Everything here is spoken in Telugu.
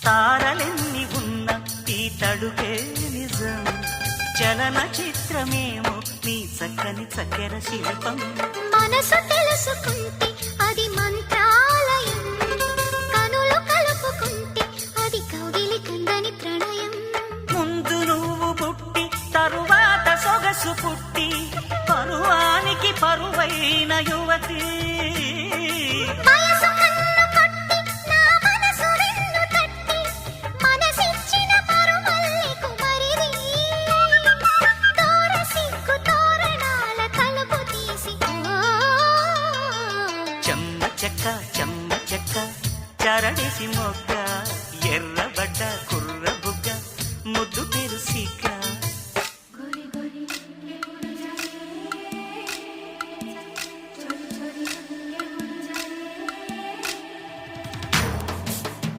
తారలెన్ని ఉన్న ఈ తడుకే నిజం చలన చిత్రమేమో నీ చక్కని చక్కెర శిల్పం మనసు తెలుసుకుంటే అది మంత్రాలయం కనులు కలుపుకుంటే అది కౌగిలి కందని ప్రణయం ముందు నువ్వు పుట్టి తరువాత సొగసు పుట్టి పరువానికి పరువైన యువతి వయసు కన్ను కొట్టి నా మనసు వెన్ను తట్టి మనసిచ్చిన పరుమల్లెకు మరిది తోర సిగ్గు తోరణాల తలుపు తీసి చెమ్మ చెక్క చరణిసి మొగ్గ ఎర్రబడ్డ కుర్ర బుగ్గ ముద్దు